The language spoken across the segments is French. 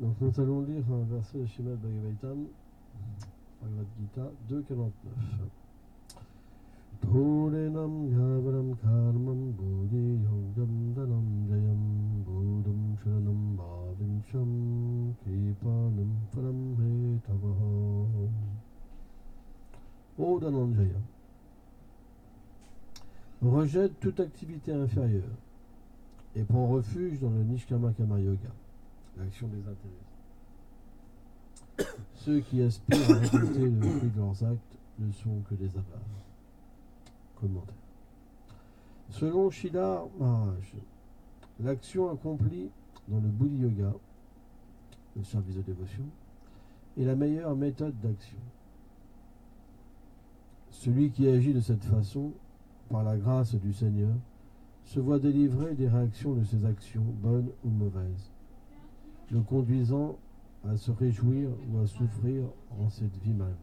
Donc nous allons lire un verset de Srimad Bhagavatam, Bhagavad Gita 2.49. Thorenam yavaram karmam bodhi yogam danam jayam bodham sharanam bhavincham kripanam phalam hetavaha. Ô Dhananjaya, rejette toute activité inférieure et prend refuge dans le Nishkama Kama Yoga, l'action désintéressée. Ceux qui aspirent à récolter le fruit de leurs actes ne sont que des avares. Commentaire. Selon Sridhar Maharaj, l'action accomplie dans le Buddhi Yoga, le service de dévotion, est la meilleure méthode d'action. Celui qui agit de cette façon, par la grâce du Seigneur, se voit délivré des réactions de ses actions, bonnes ou mauvaises, le conduisant à se réjouir ou à souffrir en cette vie même.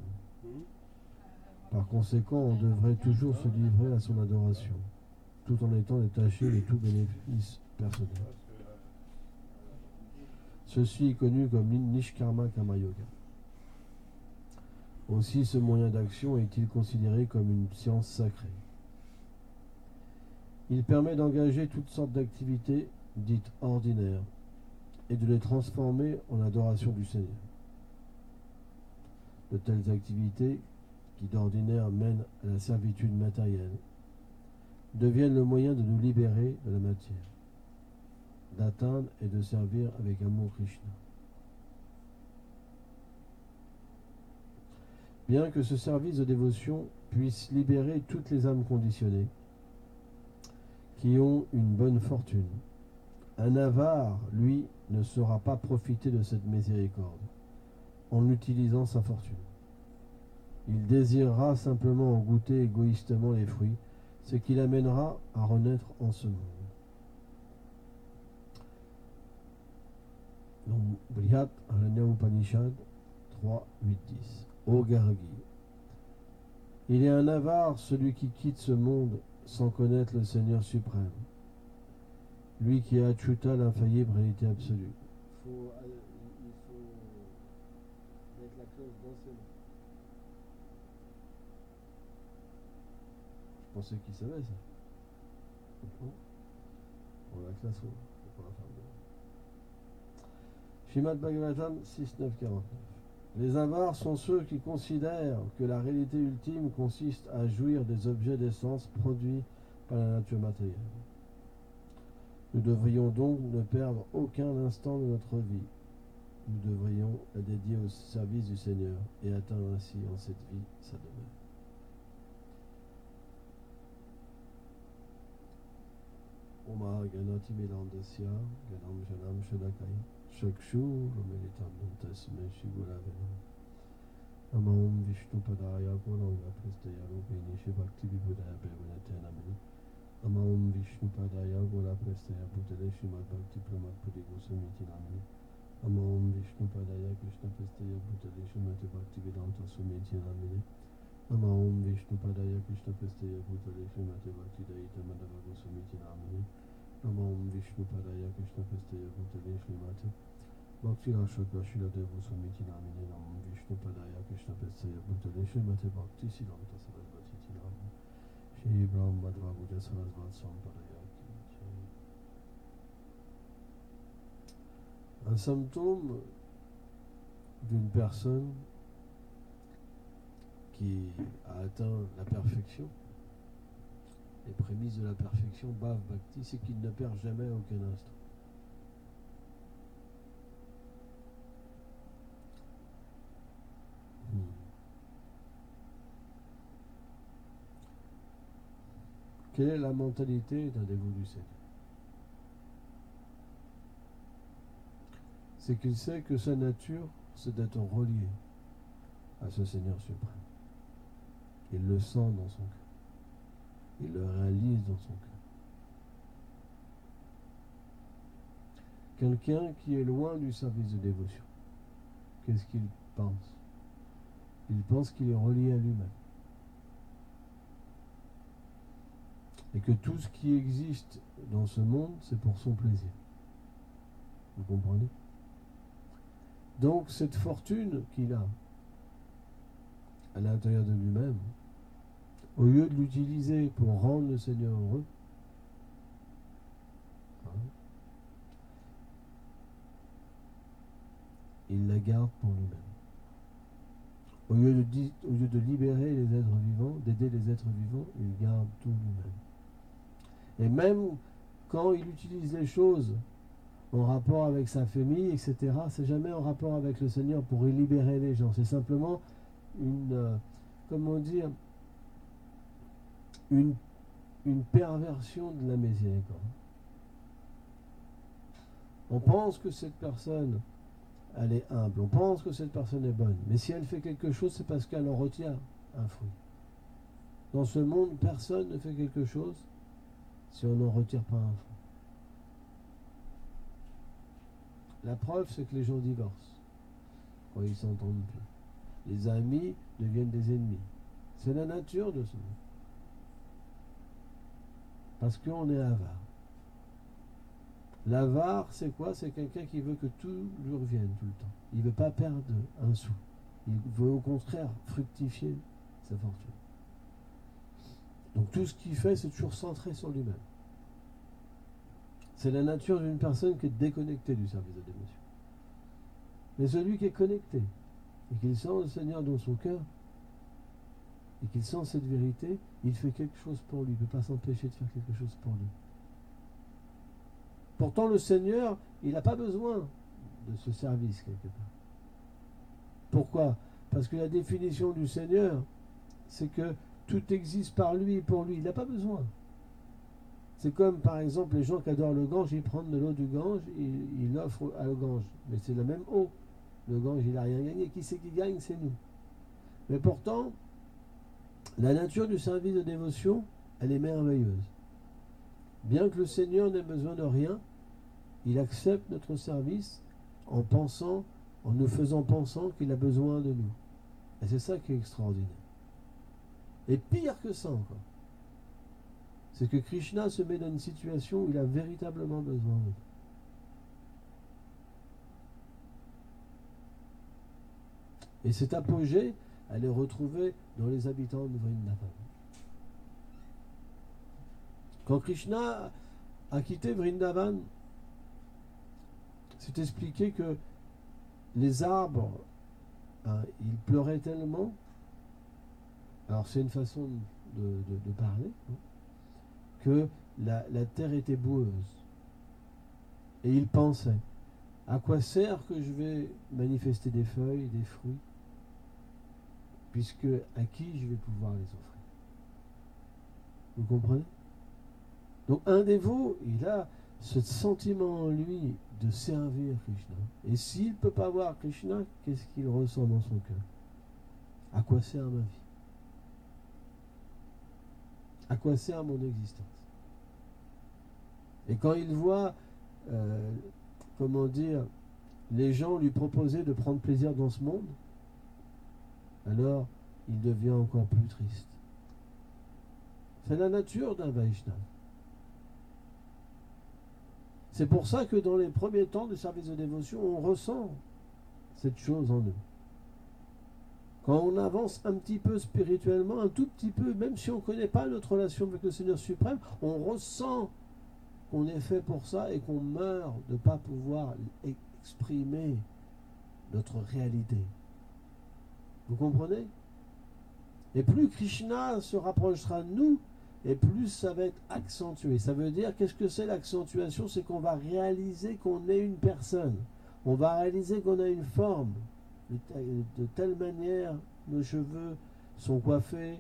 Par conséquent, on devrait toujours se livrer à son adoration, tout en étant détaché de tout bénéfice personnel. Ceci est connu comme Nishkarma Kama Yoga. Aussi, ce moyen d'action est-il considéré comme une science sacrée. Il permet d'engager toutes sortes d'activités dites ordinaires et de les transformer en adoration du Seigneur. De telles activités, qui d'ordinaire mènent à la servitude matérielle, deviennent le moyen de nous libérer de la matière, d'atteindre et de servir avec amour Krishna. Bien que ce service de dévotion puisse libérer toutes les âmes conditionnées qui ont une bonne fortune, un avare, lui, ne saura pas profiter de cette miséricorde en utilisant sa fortune. Il désirera simplement en goûter égoïstement les fruits, ce qui l'amènera à renaître en ce monde. Donc, Brihat Aranya Upanishad 3, 8, 10. Ô Gargi, il est un avare celui qui quitte ce monde sans connaître le Seigneur suprême, lui qui a Achyuta l'infaillible réalité absolue. Il faut mettre la clause dans ses mains. Je pensais qu'il savait ça. On la classe pour la faire de. Srimad Bhagavatam 6.9.49. Les avares sont ceux qui considèrent que la réalité ultime consiste à jouir des objets d'essence produits par la nature matérielle. Nous devrions donc ne perdre aucun instant de notre vie. Nous devrions la dédier au service du Seigneur et atteindre ainsi en cette vie sa demeure. Oma Ganati Vedandasya Ganam Janam Shadakai Shakshu Romelitam Tasme Shigulavena Amam Vishnu Padaya Golanga Prestaya Rupini Shivakti Vibudaya Bevanatena Mini Amam Vishnu Padaya Gola Prestaya Bhutale Shrimad Bhakti Pramad Pudi Goswamiti Namini Amam Vishnu Padaya Krishna Prestaya Bhutale Shrimati Bhakti Vedanta Swamiti Namini Amam Vishnu Padaya Krishna Prestaya Bhutale Shrimati Bhakti Daita Madhava Goswamiti Namini Amam Vishnu Padaya Krishna Prestaya Bhutale Shrimati Bhakti Rashaka Shiladeva Swamiti Namini Amam Vishnu Padaya Krishna Prestaya Bhutale Shrimati Bhakti Siddhanta Sarasvati Namini Shri Brahma Madhva Buddha Sarasvat Sampadaya. Un symptôme d'une personne qui a atteint la perfection, les prémices de la perfection, Bhav Bhakti, c'est qu'il ne perd jamais aucun instant. Quelle est la mentalité d'un dévot du Seigneur? C'est qu'il sait que sa nature, c'est d'être relié à ce Seigneur suprême. Il le sent dans son cœur. Il le réalise dans son cœur. Quelqu'un qui est loin du service de dévotion, qu'est-ce qu'il pense? Il pense qu'il est relié à lui-même. Et que tout ce qui existe dans ce monde, c'est pour son plaisir. Vous comprenez? Donc cette fortune qu'il a à l'intérieur de lui-même, au lieu de l'utiliser pour rendre le Seigneur heureux, hein, il la garde pour lui-même. Au lieu de libérer les êtres vivants, d'aider les êtres vivants, il garde tout lui-même. Et même quand il utilise les choses en rapport avec sa famille, etc., c'est jamais en rapport avec le Seigneur pour y libérer les gens. C'est simplement une perversion de la miséricorde. On pense que cette personne, elle est humble, on pense que cette personne est bonne, mais si elle fait quelque chose, c'est parce qu'elle en retient un fruit. Dans ce monde, personne ne fait quelque chose si on n'en retire pas un fruit. La preuve, c'est que les gens divorcent quand ils s'entendent plus. Les amis deviennent des ennemis. C'est la nature de ce monde. Parce qu'on est avare. L'avare, c'est quoi? C'est quelqu'un qui veut que tout lui revienne tout le temps. Il ne veut pas perdre un sou. Il veut au contraire fructifier sa fortune. Donc tout ce qu'il fait, c'est toujours centré sur lui-même. C'est la nature d'une personne qui est déconnectée du service de dévotion. Mais celui qui est connecté et qu'il sent le Seigneur dans son cœur et qu'il sent cette vérité, il fait quelque chose pour lui. Il ne peut pas s'empêcher de faire quelque chose pour lui. Pourtant, le Seigneur, il n'a pas besoin de ce service quelque part. Pourquoi? Parce que la définition du Seigneur, c'est que tout existe par lui et pour lui. Il n'a pas besoin. C'est comme, par exemple, les gens qui adorent le Gange, ils prennent de l'eau du Gange, ils l'offrent à le Gange. Mais c'est la même eau. Le Gange, il n'a rien gagné. Qui c'est qui gagne? C'est nous. Mais pourtant, la nature du service de dévotion, elle est merveilleuse. Bien que le Seigneur n'ait besoin de rien, il accepte notre service en nous faisant penser qu'il a besoin de nous. Et c'est ça qui est extraordinaire. Et pire que ça encore, c'est que Krishna se met dans une situation où il a véritablement besoin de nous. Et cet apogée, elle est retrouvée dans les habitants de Vrindavan. Quand Krishna a quitté Vrindavan, c'est expliqué que les arbres, ils pleuraient tellement. Alors c'est une façon de parler, hein, que la terre était boueuse. Et il pensait, à quoi sert que je vais manifester des feuilles, des fruits, puisque à qui je vais pouvoir les offrir? Vous comprenez? Donc un dévot, il a ce sentiment en lui de servir Krishna. Et s'il ne peut pas voir Krishna, qu'est-ce qu'il ressent dans son cœur? À quoi sert ma vie? À quoi sert mon existence? Et quand il voit, les gens lui proposer de prendre plaisir dans ce monde, alors il devient encore plus triste. C'est la nature d'un Vaishnava. C'est pour ça que dans les premiers temps du service de dévotion, on ressent cette chose en nous. Quand on avance un petit peu spirituellement, un tout petit peu, même si on ne connaît pas notre relation avec le Seigneur suprême, on ressent qu'on est fait pour ça et qu'on meurt de ne pas pouvoir exprimer notre réalité. Vous comprenez? Et plus Krishna se rapprochera de nous, et plus ça va être accentué. Ça veut dire, qu'est-ce que c'est l'accentuation? C'est qu'on va réaliser qu'on est une personne. On va réaliser qu'on a une forme. De telle manière, nos cheveux sont coiffés,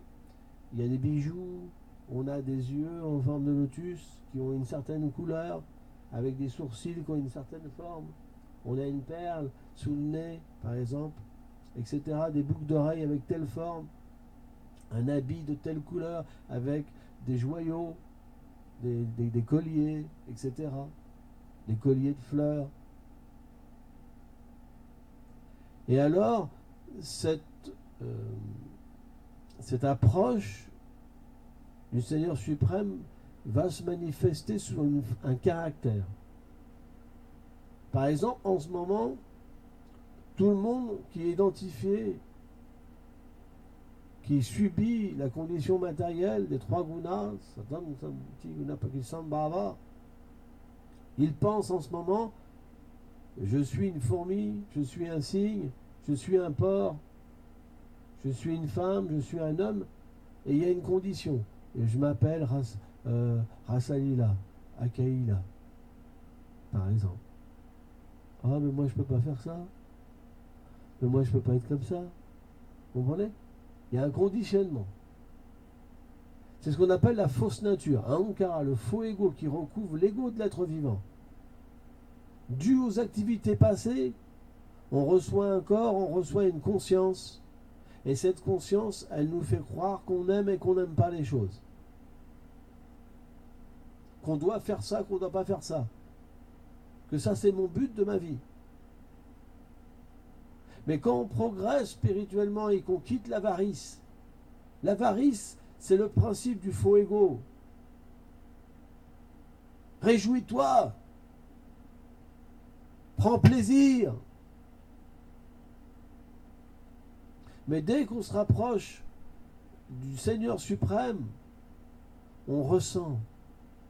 il y a des bijoux, on a des yeux en forme de lotus qui ont une certaine couleur, avec des sourcils qui ont une certaine forme. On a une perle sous le nez, par exemple, etc. Des boucles d'oreilles avec telle forme, un habit de telle couleur, avec des joyaux, des colliers, etc. Des colliers de fleurs. Et alors, cette approche du Seigneur suprême va se manifester sous un caractère. Par exemple, en ce moment, Tout le monde qui est identifié, qui subit la condition matérielle des trois gunas, Satam, Samti, Guna, Pakistan, Bhava, il pense en ce moment, je suis une fourmi, je suis un cygne, je suis un porc, je suis une femme, je suis un homme, et il y a une condition. Et je m'appelle Rasalila, Akaïla, par exemple. Ah, mais moi je peux pas faire ça. Mais moi je peux pas être comme ça. Vous comprenez? Il y a un conditionnement. C'est ce qu'on appelle la fausse nature. Ankara, le faux ego qui recouvre l'ego de l'être vivant. Dû aux activités passées, on reçoit un corps, on reçoit une conscience. Et cette conscience, elle nous fait croire qu'on aime et qu'on n'aime pas les choses. Qu'on doit faire ça, qu'on ne doit pas faire ça. Que ça, c'est mon but de ma vie. Mais quand on progresse spirituellement et qu'on quitte l'avarice, c'est le principe du faux ego. Réjouis-toi. Prends plaisir. Mais dès qu'on se rapproche du Seigneur suprême, on ressent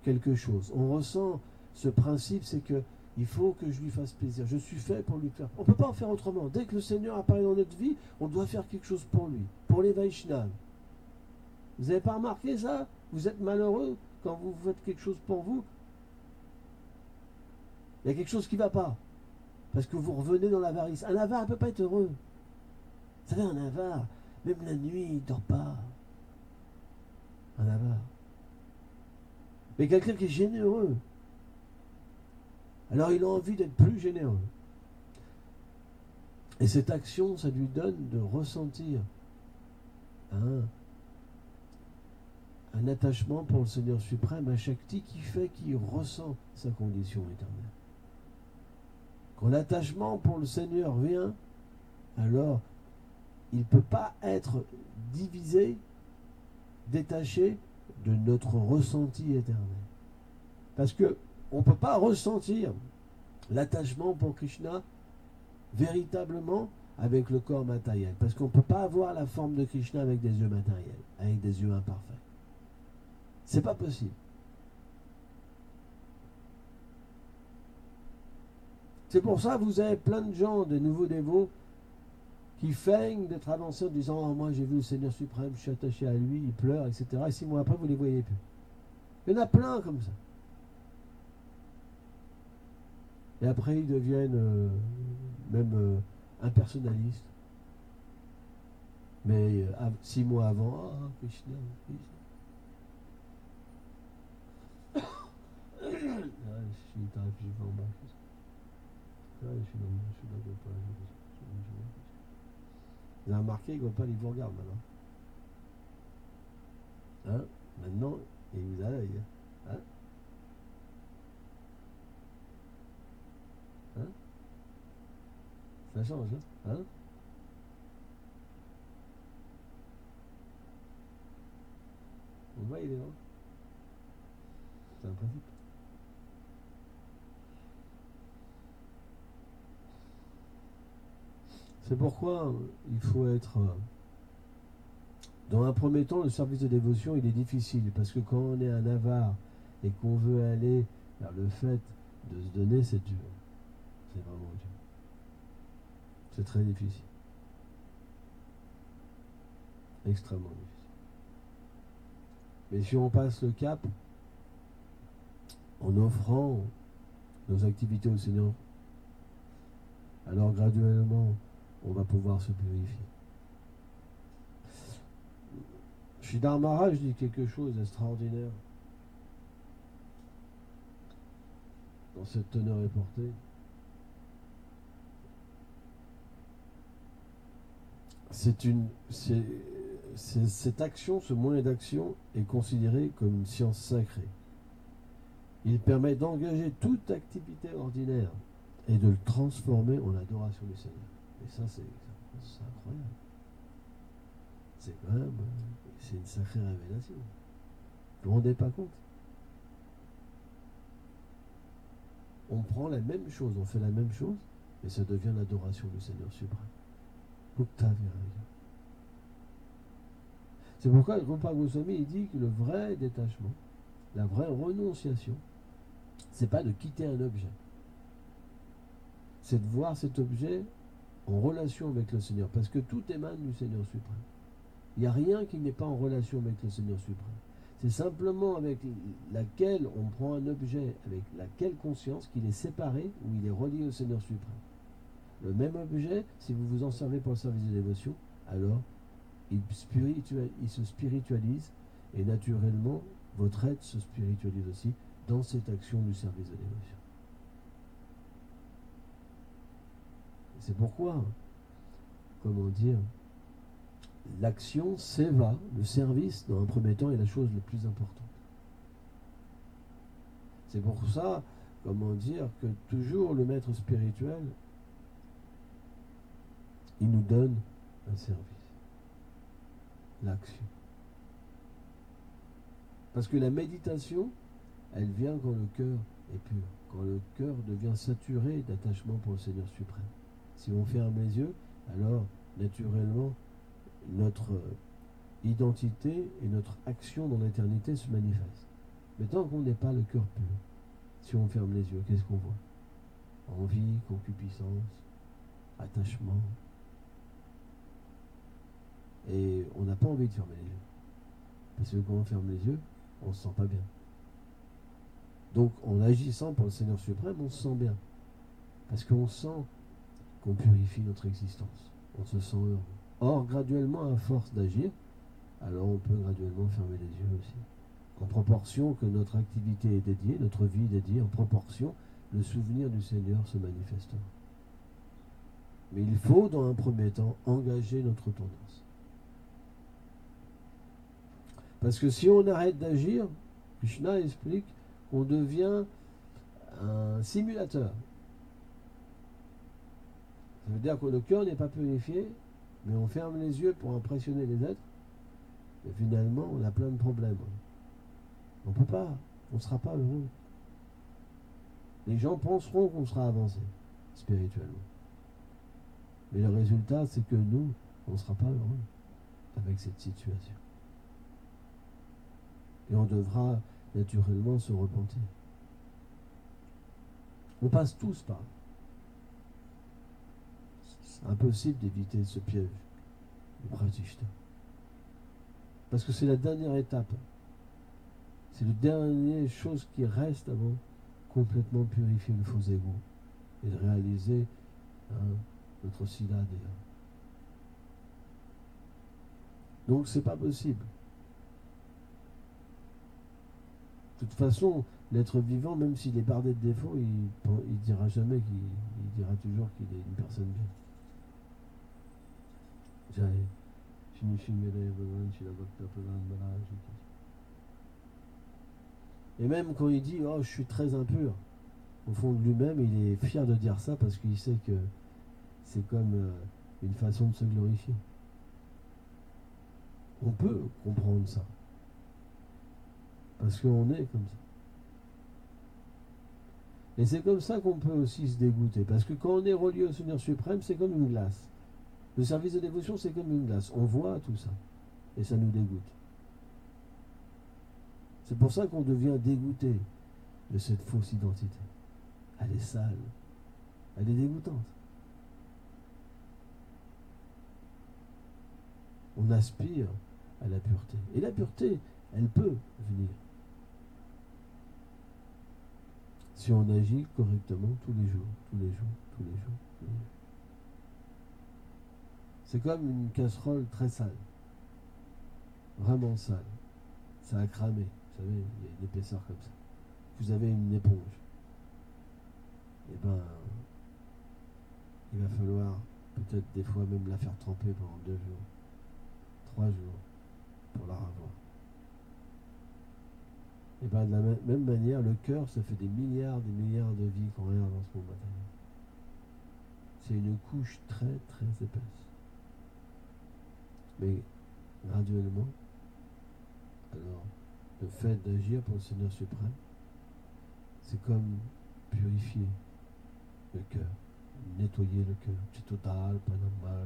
quelque chose. On ressent ce principe, c'est que il faut que je lui fasse plaisir. Je suis fait pour lui faire. On ne peut pas en faire autrement. Dès que le Seigneur apparaît dans notre vie, on doit faire quelque chose pour lui, pour les Vaishnavas. Vous n'avez pas remarqué ça? Vous êtes malheureux quand vous faites quelque chose pour vous. Il y a quelque chose qui ne va pas. Parce que vous revenez dans l'avarice. Un avare ne peut pas être heureux. Vous savez, un avare, même la nuit, il ne dort pas. Un avare. Mais quelqu'un qui est généreux, alors il a envie d'être plus généreux. Et cette action, ça lui donne de ressentir un attachement pour le Seigneur suprême, un Shakti qui fait qu'il ressent sa condition éternelle. Quand l'attachement pour le Seigneur vient, alors il ne peut pas être divisé, détaché de notre ressenti éternel. Parce que on ne peut pas ressentir l'attachement pour Krishna véritablement avec le corps matériel. Parce qu'on ne peut pas avoir la forme de Krishna avec des yeux matériels, avec des yeux imparfaits. C'est pas possible. C'est pour ça que vous avez plein de gens, de nouveaux dévots, qui feignent d'être avancés en disant oh, moi j'ai vu le Seigneur suprême, je suis attaché à lui, il pleure, etc. Et 6 mois après, vous ne les voyez plus. Il y en a plein comme ça. Et après, ils deviennent même impersonnalistes. Mais 6 mois avant, ah, Krishna, Krishna. Vous avez remarqué, Gopal, il vous regarde maintenant. Hein? Maintenant, il vous a l'œil. Hein? Hein? Ça change, hein? On voit, il est là. C'est un principe. C'est pourquoi il faut être... Dans un premier temps, le service de dévotion, il est difficile, parce que quand on est un avare et qu'on veut aller vers le fait de se donner, c'est dur. C'est vraiment dur. C'est très difficile. Extrêmement difficile. Mais si on passe le cap, en offrant nos activités au Seigneur, alors graduellement, on va pouvoir se purifier. Sridhar Maharaj dit quelque chose d'extraordinaire dans cette teneur est portée. Cette action, ce moyen d'action est considéré comme une science sacrée. Il permet d'engager toute activité ordinaire et de le transformer en adoration du Seigneur. Et ça, c'est incroyable. C'est quand même, c'est une sacrée révélation. Vous ne vous rendez pas compte? On prend la même chose, on fait la même chose, Et ça devient l'adoration du Seigneur suprême. Octavia. C'est pourquoi le Rupa Goswami il dit que le vrai détachement, la vraie renonciation, c'est pas de quitter un objet. C'est de voir cet objet en relation avec le Seigneur. Parce que tout émane du Seigneur suprême. Il n'y a rien qui n'est pas en relation avec le Seigneur suprême. C'est simplement avec laquelle on prend un objet, avec laquelle conscience qu'il est séparé ou il est relié au Seigneur suprême. Le même objet, si vous vous en servez pour le service de dévotion, alors il se spiritualise et naturellement, votre être se spiritualise aussi dans cette action du service de dévotion. C'est pourquoi, comment dire, l'action, seva, le service, dans un premier temps, est la chose la plus importante. C'est pour ça, comment dire, que toujours le maître spirituel, il nous donne un service. L'action. Parce que la méditation, elle vient quand le cœur est pur, quand le cœur devient saturé d'attachement pour le Seigneur suprême. Si on ferme les yeux, alors naturellement, notre identité et notre action dans l'éternité se manifestent. Mais tant qu'on n'est pas le cœur pur, si on ferme les yeux, qu'est-ce qu'on voit? Envie, concupiscence, attachement. Et on n'a pas envie de fermer les yeux. Parce que quand on ferme les yeux, on ne se sent pas bien. Donc en agissant pour le Seigneur suprême, on se sent bien. Parce qu'on sent qu'on purifie notre existence. On se sent heureux. Or, graduellement, à force d'agir, alors on peut graduellement fermer les yeux aussi. En proportion que notre activité est dédiée, notre vie est dédiée, en proportion, le souvenir du Seigneur se manifestera. Mais il faut, dans un premier temps, engager notre tendance. Parce que si on arrête d'agir, Krishna explique qu'on devient un simulateur. Ça veut dire que le cœur n'est pas purifié, mais on ferme les yeux pour impressionner les êtres, et finalement on a plein de problèmes. On ne peut pas, on ne sera pas heureux. Les gens penseront qu'on sera avancé spirituellement. Mais le résultat, c'est que nous, on ne sera pas heureux avec cette situation. Et on devra naturellement se repentir. On passe tous par là. C'est impossible d'éviter ce piège du pratishta. Parce que c'est la dernière étape. C'est la dernière chose qui reste avant complètement purifier le faux ego et de réaliser notre sila déjà. Donc c'est pas possible. De toute façon, l'être vivant, même s'il est bardé de défauts, il dira jamais il dira toujours qu'il est une personne bien. Et même quand il dit « Oh, je suis très impur », au fond de lui-même, il est fier de dire ça parce qu'il sait que c'est comme une façon de se glorifier. On peut comprendre ça. Parce qu'on est comme ça. Et c'est comme ça qu'on peut aussi se dégoûter. Parce que quand on est relié au Seigneur suprême, c'est comme une glace. Le service de dévotion, c'est comme une glace. On voit tout ça. Et ça nous dégoûte. C'est pour ça qu'on devient dégoûté de cette fausse identité. Elle est sale. Elle est dégoûtante. On aspire à la pureté. Et la pureté, elle peut venir. Si on agit correctement tous les jours, tous les jours, tous les jours, tous les jours. C'est comme une casserole très sale. Vraiment sale. Ça a cramé. Vous savez, il y a une épaisseur comme ça. Vous avez une éponge. Eh ben, il va falloir peut-être des fois même la faire tremper pendant 2 jours, 3 jours pour la revoir. Et bien de la même manière, le cœur, ça fait des milliards de vies qu'on regarde dans ce monde matériel. C'est une couche très très épaisse. Mais graduellement, alors le fait d'agir pour le Seigneur suprême, c'est comme purifier le cœur nettoyer le cœur. Chitotal, panamma,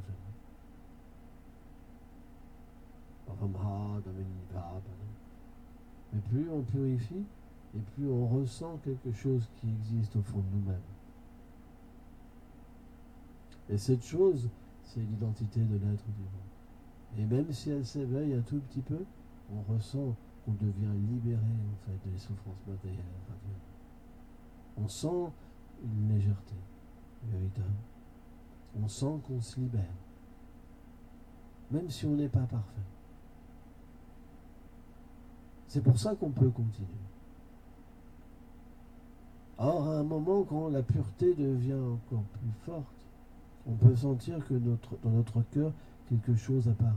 mais plus on purifie, et plus on ressent quelque chose qui existe au fond de nous-mêmes. Et cette chose, c'est l'identité de l'être divin. Et même si elle s'éveille un tout petit peu, on ressent qu'on devient libéré en fait des souffrances matérielles. On sent une légèreté véritable. On sent qu'on se libère, même si on n'est pas parfait. C'est pour ça qu'on peut continuer. Or, à un moment, quand la pureté devient encore plus forte, on peut sentir que dans notre cœur, quelque chose apparaît.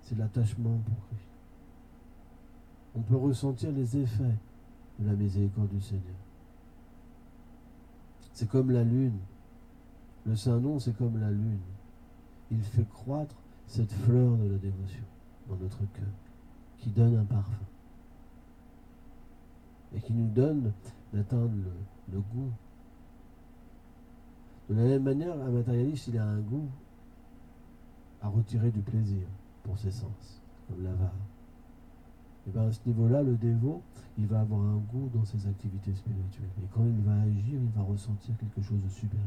C'est l'attachement pour Christ. On peut ressentir les effets de la miséricorde du Seigneur. C'est comme la lune. Le Saint-Nom, c'est comme la lune. Il fait croître cette fleur de la dévotion dans notre cœur, qui donne un parfum et qui nous donne d'atteindre le goût. De la même manière, un matérialiste, il a un goût à retirer du plaisir pour ses sens, comme l'avare. Et bien à ce niveau-là, le dévot, il va avoir un goût dans ses activités spirituelles. Et quand il va agir, il va ressentir quelque chose de supérieur.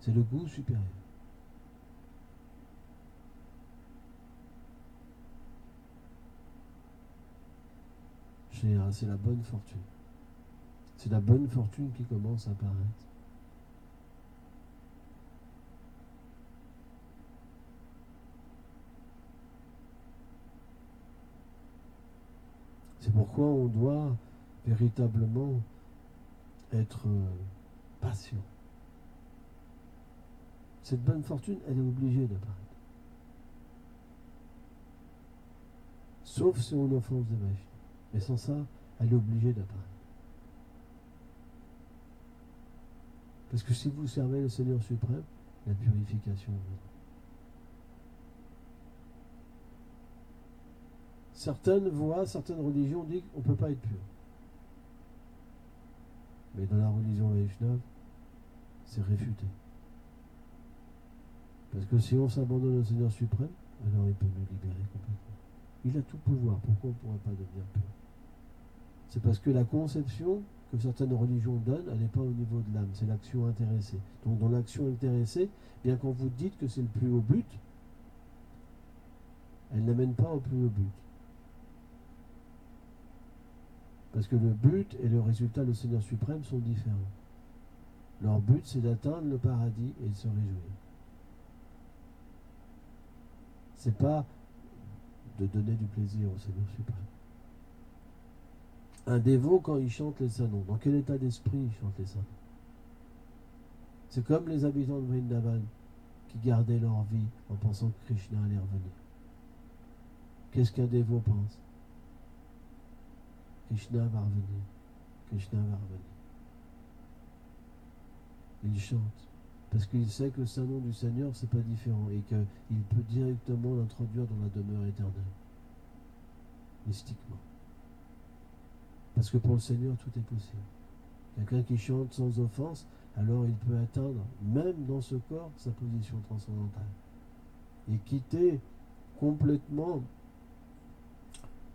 C'est le goût supérieur. C'est la bonne fortune. C'est la bonne fortune qui commence à apparaître. C'est pourquoi on doit véritablement être patient. Cette bonne fortune, elle est obligée d'apparaître. Sauf si on offense des Vaishnavas. Mais sans ça, elle est obligée d'apparaître. Parce que si vous servez le Seigneur suprême, la purification viendra. Certaines voix, certaines religions disent qu'on ne peut pas être pur. Mais dans la religion Vaishnava, c'est réfuté. Parce que si on s'abandonne au Seigneur suprême, alors il peut nous libérer complètement. Il a tout pouvoir, pourquoi on ne pourrait pas devenir pur? C'est parce que la conception que certaines religions donnent, elle n'est pas au niveau de l'âme, c'est l'action intéressée. Donc dans l'action intéressée, bien quand vous dites que c'est le plus haut but, elle n'amène pas au plus haut but. Parce que le but et le résultat du Seigneur suprême sont différents. Leur but, c'est d'atteindre le paradis et de se réjouir. C'est pas de donner du plaisir au Seigneur suprême. Un dévot, quand il chante les saints noms, dans quel état d'esprit il chante les saints noms? C'est comme les habitants de Vrindavan qui gardaient leur vie en pensant que Krishna allait revenir. Qu'est-ce qu'un dévot pense? Krishna va revenir. Krishna va revenir. Il chante parce qu'il sait que le saint nom du Seigneur, c'est pas différent et qu'il peut directement l'introduire dans la demeure éternelle, mystiquement. Parce que pour le Seigneur, tout est possible. Quelqu'un qui chante sans offense, alors il peut atteindre, même dans ce corps, sa position transcendantale. Et quitter complètement,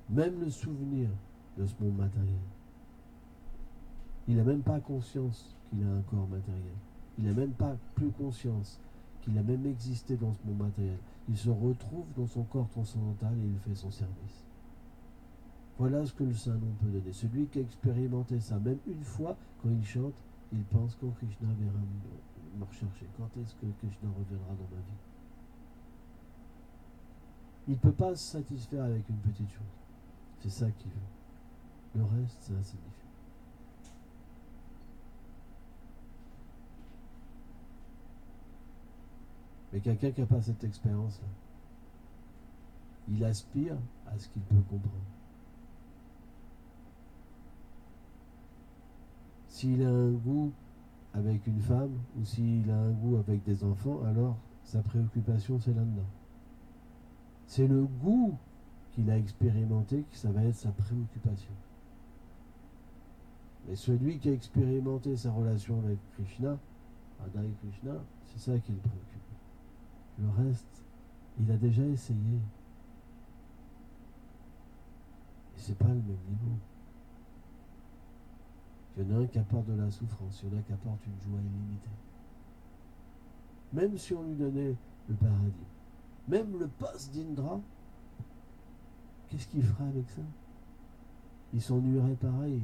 même le souvenir de ce monde matériel. Il n'a même pas conscience qu'il a un corps matériel. Il n'a même pas plus conscience qu'il a même existé dans ce monde matériel. Il se retrouve dans son corps transcendantal et il fait son service. Voilà ce que le Saint-Nom peut donner. Celui qui a expérimenté ça, même une fois, quand il chante, il pense quand Krishna viendra me rechercher. Quand est-ce que Krishna reviendra dans ma vie? Il ne peut pas se satisfaire avec une petite chose. C'est ça qu'il veut. Le reste, c'est insignifiant. Mais quelqu'un qui n'a pas cette expérience-là, il aspire à ce qu'il peut comprendre. S'il a un goût avec une femme ou s'il a un goût avec des enfants, alors sa préoccupation c'est là-dedans. C'est le goût qu'il a expérimenté que ça va être sa préoccupation. Mais celui qui a expérimenté sa relation avec Krishna, Radha et Krishna, c'est ça qui le préoccupe. Le reste, il a déjà essayé. Et c'est pas le même niveau. Il y en a un qui apporte de la souffrance, il y en a qui apporte une joie illimitée. Même si on lui donnait le paradis, même le poste d'Indra, qu'est-ce qu'il ferait avec ça? Il s'ennuierait pareil.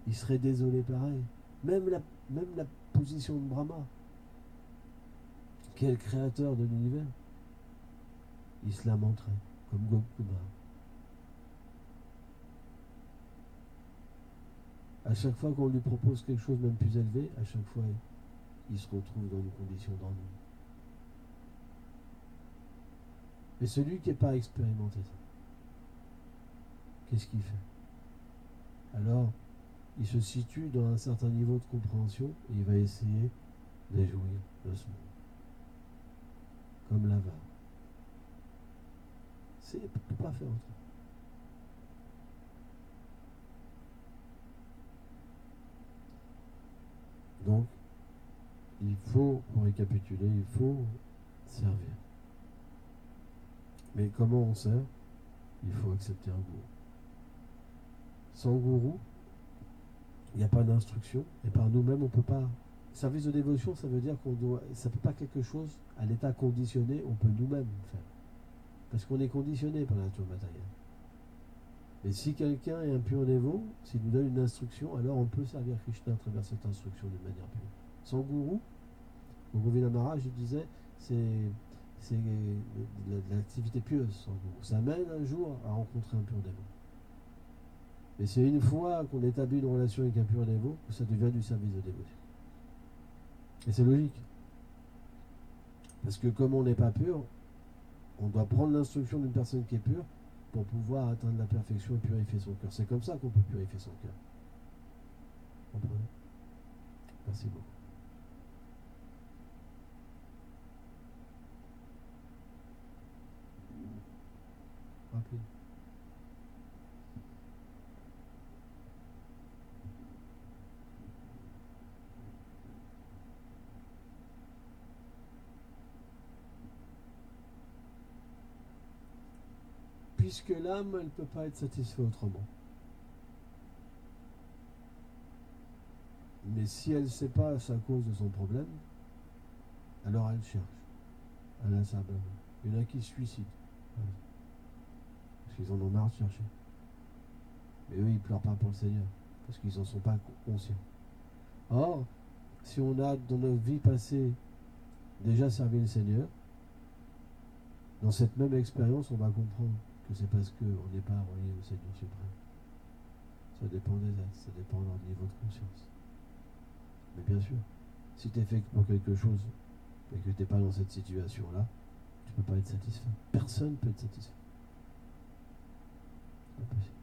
Il serait désolé pareil. Même la position de Brahma, qui est le créateur de l'univers, il se lamenterait, comme Gokuma. À chaque fois qu'on lui propose quelque chose même plus élevé, à chaque fois, il se retrouve dans une condition d'ennui. Et celui qui n'est pas expérimenté ça, qu'est-ce qu'il fait? Alors, il se situe dans un certain niveau de compréhension et il va essayer de jouir de ce monde. Comme l'avare. Il ne peut pas faire autrement. Donc, il faut, pour récapituler, il faut servir. Mais comment on sert? Il faut accepter un gourou. Sans gourou, il n'y a pas d'instruction, et par nous-mêmes, on ne peut pas. Service de dévotion, ça veut dire qu'on doit. Ça ne peut pas quelque chose à l'état conditionné, on peut nous-mêmes faire. Parce qu'on est conditionné par la nature matérielle. Mais si quelqu'un est un pur dévot, s'il nous donne une instruction, alors on peut servir Krishna à travers cette instruction d'une manière pure. Sans gourou, au Govinda Maharaj, il disait, c'est de l'activité pieuse, sans gourou. Ça mène un jour à rencontrer un pur dévot. Mais c'est une fois qu'on établit une relation avec un pur dévot que ça devient du service de dévotion. Et c'est logique. Parce que comme on n'est pas pur, on doit prendre l'instruction d'une personne qui est pure pour pouvoir atteindre la perfection et purifier son cœur. C'est comme ça qu'on peut purifier son cœur. Comprenez? Merci beaucoup. Rapide. Puisque l'âme, elle ne peut pas être satisfaite autrement. Mais si elle ne sait pas sa cause de son problème, alors elle cherche. Elle a ça. Il y en a qui se suicident. Parce qu'ils en ont marre de chercher. Mais eux, ils ne pleurent pas pour le Seigneur. Parce qu'ils n'en sont pas conscients. Or, si on a dans notre vie passée déjà servi le Seigneur, dans cette même expérience, on va comprendre que c'est parce qu'on n'est pas relié au Seigneur suprême. Ça dépend des êtres, ça dépend de leur niveau de conscience. Mais bien sûr, si tu es fait pour quelque chose et que tu n'es pas dans cette situation-là, tu ne peux pas être satisfait. Personne ne peut être satisfait. C'est pas possible.